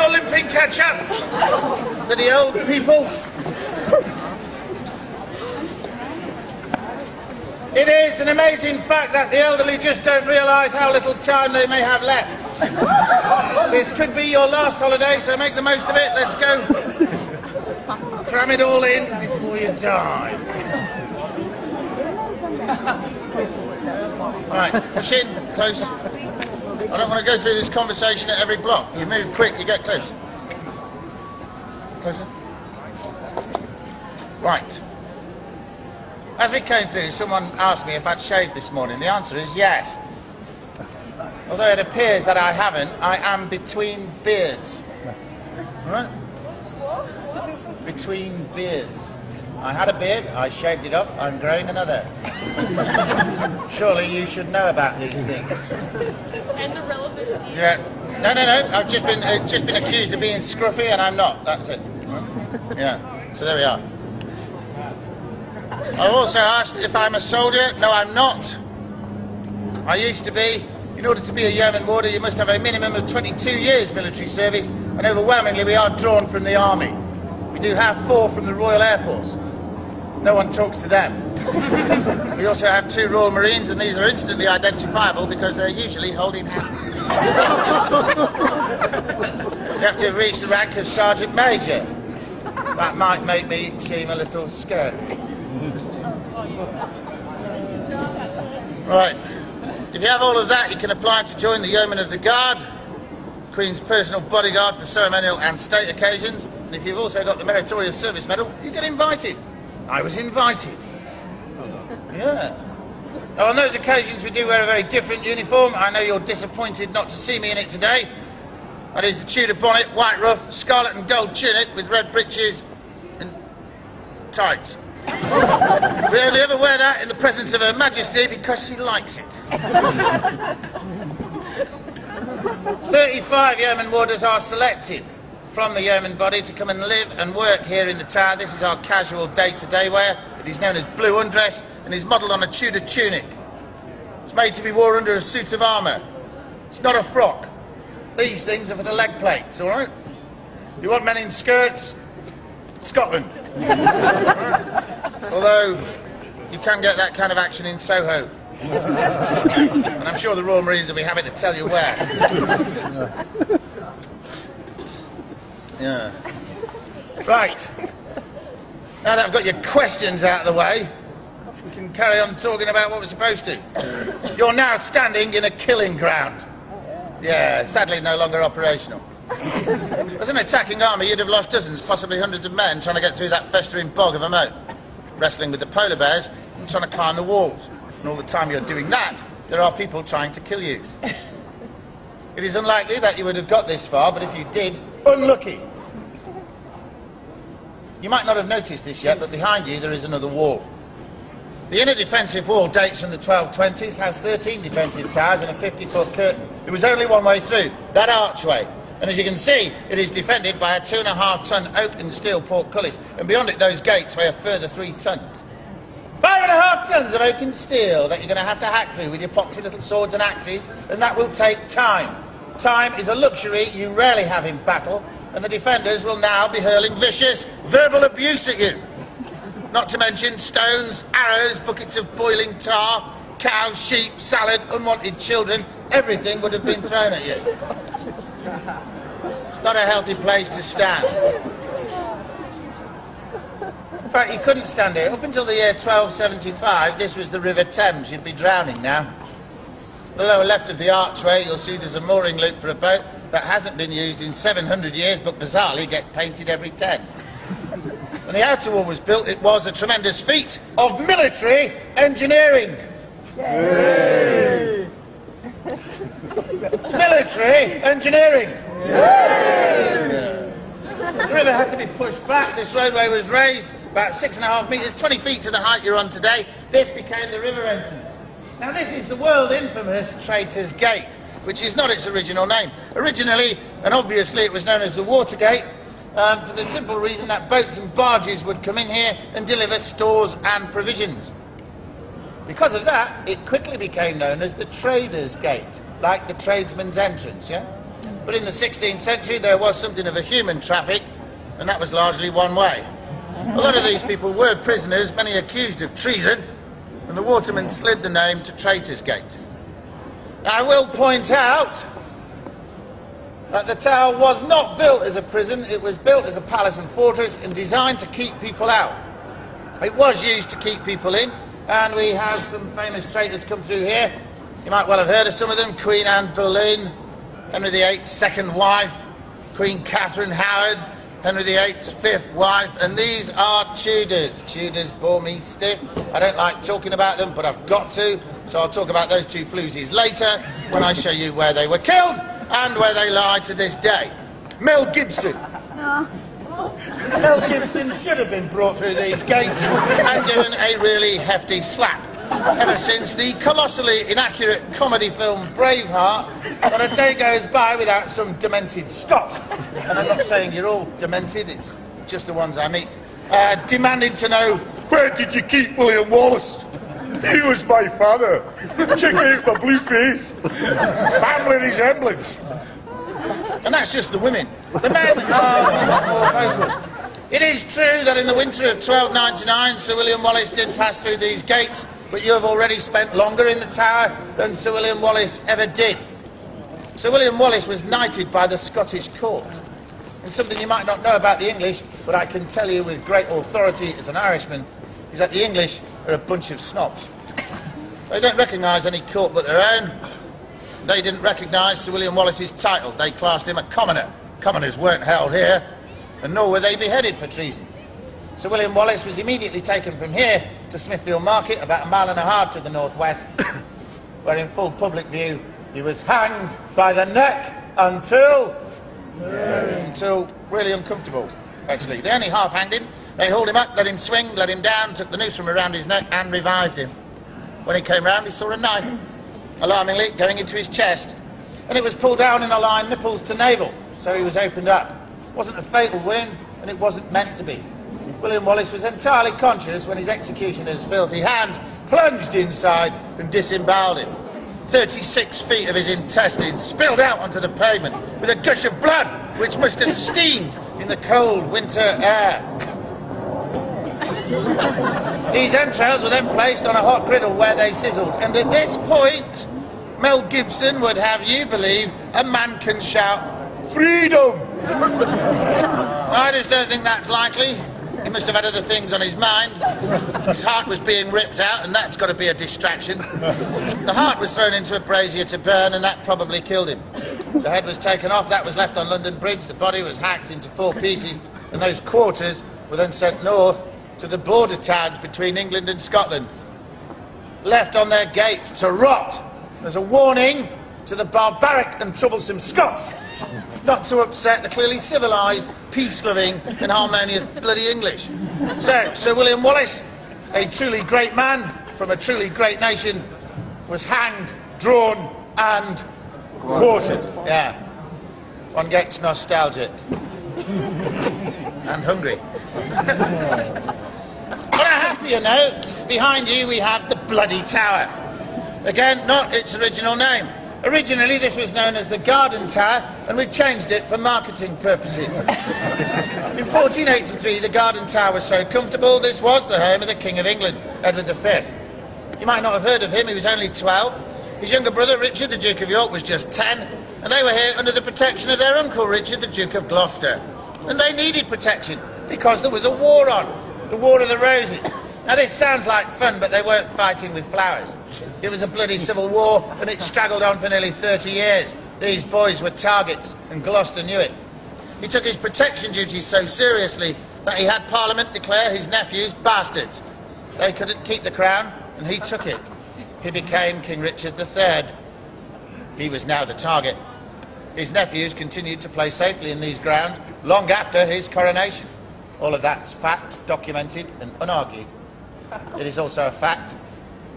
more limping catch-up for the old people. It is an amazing fact that the elderly just don't realise how little time they may have left. This could be your last holiday, so make the most of it. Let's go. Cram it all in before you die. Right, push in, close. I don't want to go through this conversation at every block. You move quick, you get close. Closer. Right. As we came through, someone asked me if I'd shaved this morning. The answer is yes. Although it appears that I haven't, I am between beards. Right? Between beards. I had a beard, I shaved it off, I'm growing another. Surely you should know about these things. And the relevancy. Yeah. No. I've just been accused of being scruffy, and I'm not. That's it. Yeah. So there we are. I also asked if I'm a soldier. No, I'm not. I used to be. In order to be a yeoman warder, you must have a minimum of 22 years military service, and overwhelmingly we are drawn from the army. We do have 4 from the Royal Air Force. No one talks to them. We also have 2 Royal Marines, and these are instantly identifiable because they're usually holding hands. You have to have reached the rank of Sergeant Major. That might make me seem a little scary. Right. If you have all of that, you can apply to join the Yeoman of the Guard, Queen's personal bodyguard for ceremonial and state occasions. And if you've also got the Meritorious Service Medal, you get invited. I was invited. Yeah. Now, on those occasions, we do wear a very different uniform. I know you're disappointed not to see me in it today. That is the Tudor bonnet, white ruff, scarlet and gold tunic with red breeches and tights. We only ever wear that in the presence of Her Majesty because she likes it. 35 yeoman warders are selected from the yeoman body to come and live and work here in the tower. This is our casual day-to-day wear. It is known as blue undress and is modelled on a Tudor tunic. It's made to be worn under a suit of armour. It's not a frock. These things are for the leg plates, all right? You want men in skirts? Scotland. Although, you can get that kind of action in Soho. And I'm sure the Royal Marines will be happy to tell you where. Yeah. Right. Now that I've got your questions out of the way, we can carry on talking about what we're supposed to. You're now standing in a killing ground. Yeah, sadly no longer operational. As an attacking army, you'd have lost dozens, possibly hundreds of men trying to get through that festering bog of a moat, wrestling with the polar bears and trying to climb the walls. And all the time you're doing that, there are people trying to kill you. It is unlikely that you would have got this far, but if you did, unlucky. You might not have noticed this yet, but behind you there is another wall. The inner defensive wall dates from the 1220s, has 13 defensive towers and a 50-foot curtain. It was only one way through, that archway. And as you can see, it is defended by a 2.5-ton oak and steel portcullis. And beyond it, those gates weigh a further 3 tons. 5.5 tons of oak and steel that you're going to have to hack through with your poxy little swords and axes, and that will take time. Time is a luxury you rarely have in battle, and the defenders will now be hurling vicious verbal abuse at you. Not to mention stones, arrows, buckets of boiling tar, cows, sheep, salad, unwanted children. Everything would have been thrown at you. It's not a healthy place to stand. In fact, you couldn't stand here. Up until the year 1275, this was the River Thames. You'd be drowning now. The lower left of the archway, you'll see there's a mooring loop for a boat that hasn't been used in 700 years, but bizarrely gets painted every 10. When the outer wall was built, it was a tremendous feat of military engineering. Yay! Military engineering. Yay! The river had to be pushed back. This roadway was raised about 6.5 metres, 20 feet to the height you're on today. This became the river entrance. Now this is the world infamous Traitor's Gate, which is not its original name. Originally, and obviously, it was known as the Watergate, for the simple reason that boats and barges would come in here and deliver stores and provisions. Because of that, it quickly became known as the Trader's Gate, like the tradesman's entrance, yeah? But in the 16th century there was something of a human traffic, and that was largely one way. A lot of these people were prisoners, many accused of treason, and the watermen slid the name to Traitors' Gate. Now, I will point out that the tower was not built as a prison, it was built as a palace and fortress and designed to keep people out. It was used to keep people in, and we have some famous traitors come through here. You might well have heard of some of them: Queen Anne Boleyn, Henry VIII's second wife, Queen Catherine Howard, Henry VIII's fifth wife, and these are Tudors. Tudors bore me stiff. I don't like talking about them, but I've got to, so I'll talk about those two floozies later when I show you where they were killed and where they lie to this day. Mel Gibson. Mel Gibson should have been brought through these gates and given a really hefty slap. Ever since the colossally inaccurate comedy film Braveheart, not a day goes by without some demented Scot, and I'm not saying you're all demented, it's just the ones I meet, demanding to know, where did you keep William Wallace? He was my father. Check out my blue face. Family resemblance. And that's just the women. The men are much more vocal. It is true that in the winter of 1299, Sir William Wallace did pass through these gates, but you have already spent longer in the tower than Sir William Wallace ever did. Sir William Wallace was knighted by the Scottish court. And something you might not know about the English, but I can tell you with great authority as an Irishman, is that the English are a bunch of snobs. They don't recognise any court but their own. They didn't recognise Sir William Wallace's title. They classed him a commoner. Commoners weren't held here, and nor were they beheaded for treason. Sir William Wallace was immediately taken from here to Smithfield Market, about a mile and a half to the northwest, where in full public view he was hanged by the neck until really uncomfortable, actually. They only half-hanged him. They hauled him up, let him swing, let him down, took the noose from around his neck and revived him. When he came round, he saw a knife, alarmingly, going into his chest. And it was pulled down in a line, nipples to navel, so he was opened up. It wasn't a fatal wound, and it wasn't meant to be. William Wallace was entirely conscious when his executioner's filthy hands plunged inside and disemboweled him. 36 feet of his intestines spilled out onto the pavement with a gush of blood which must have steamed in the cold winter air. These entrails were then placed on a hot griddle where they sizzled, and at this point Mel Gibson would have you believe a man can shout, "Freedom!" I just don't think that's likely. He must have had other things on his mind. His heart was being ripped out, and that's got to be a distraction. The heart was thrown into a brazier to burn, and that probably killed him. The head was taken off, that was left on London Bridge, the body was hacked into 4 pieces, and those quarters were then sent north to the border towns between England and Scotland, left on their gates to rot as a warning to the barbaric and troublesome Scots not to upset the clearly civilised, peace-loving and harmonious bloody English. So, Sir William Wallace, a truly great man from a truly great nation, was hanged, drawn and quartered. Yeah. One gets nostalgic. And hungry. On a happier note, behind you we have the Bloody Tower. Again, not its original name. Originally this was known as the Garden Tower, and we've changed it for marketing purposes. In 1483 the Garden Tower was so comfortable this was the home of the King of England, Edward V. You might not have heard of him, he was only 12. His younger brother Richard, the Duke of York, was just 10, and they were here under the protection of their uncle Richard, the Duke of Gloucester. And they needed protection because there was a war on, the War of the Roses. Now this sounds like fun, but they weren't fighting with flowers. It was a bloody civil war, and it straggled on for nearly 30 years. These boys were targets, and Gloucester knew it. He took his protection duties so seriously that he had Parliament declare his nephews bastards. They couldn't keep the crown, and he took it. He became King Richard III. He was now the target. His nephews continued to play safely in these grounds long after his coronation. All of that's fact, documented and unargued. It is also a fact,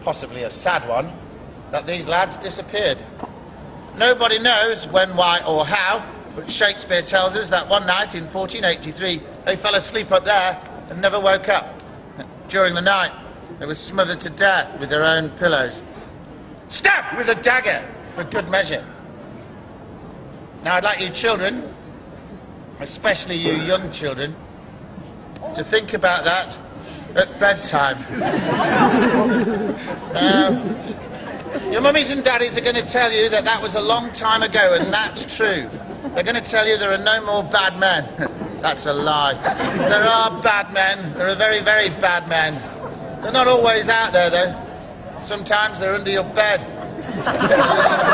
possibly a sad one, that these lads disappeared. Nobody knows when, why or how, but Shakespeare tells us that one night in 1483 they fell asleep up there and never woke up. During the night they were smothered to death with their own pillows. Stabbed with a dagger, for good measure. Now I'd like you children, especially you young children, to think about that at bedtime. Your mummies and daddies are going to tell you that that was a long time ago, and that's true. They're going to tell you there are no more bad men. That's a lie. There are bad men. There are very, very bad men. They're not always out there, though. Sometimes they're under your bed.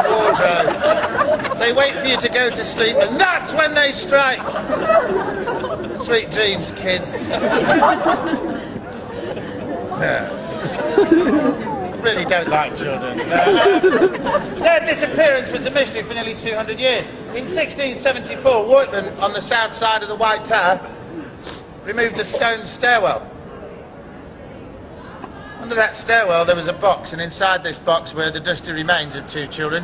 Wardrobe. They wait for you to go to sleep, and that's when they strike. Sweet dreams, kids. I really don't like children. Their disappearance was a mystery for nearly 200 years. In 1674, workmen on the south side of the White Tower removed a stone stairwell. Under that stairwell there was a box, and inside this box were the dusty remains of 2 children.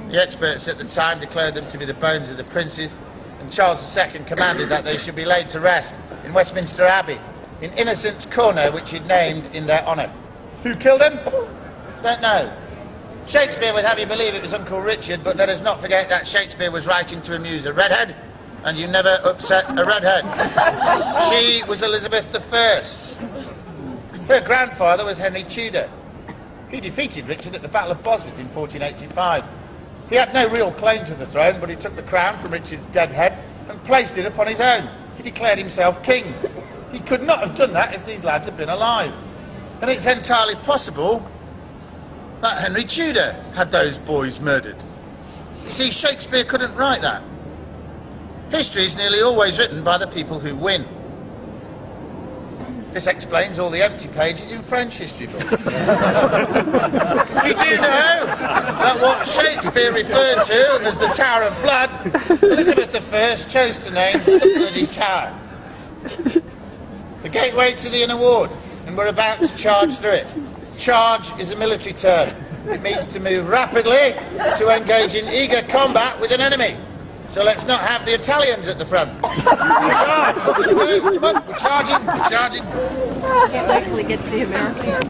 The experts at the time declared them to be the bones of the princes, and Charles II commanded that they should be laid to rest in Westminster Abbey, in Innocents' Corner, which he'd named in their honour. Who killed them? Don't know. Shakespeare would have you believe it was Uncle Richard, but let us not forget that Shakespeare was writing to amuse a redhead, and you never upset a redhead. She was Elizabeth I. Her grandfather was Henry Tudor. He defeated Richard at the Battle of Bosworth in 1485. He had no real claim to the throne, but he took the crown from Richard's dead head and placed it upon his own. He declared himself king. He could not have done that if these lads had been alive. And it's entirely possible that Henry Tudor had those boys murdered. You see, Shakespeare couldn't write that. History is nearly always written by the people who win. This explains all the empty pages in French history books. We do know that what Shakespeare referred to as the Tower of Blood, Elizabeth I chose to name the Bloody Tower. The gateway to the inner ward, and we're about to charge through it. Charge is a military term. It means to move rapidly, to engage in eager combat with an enemy. So let's not have the Italians at the front. Charge! Let's move! Come on, we're charging, we're charging. Can't wait till he gets to the American.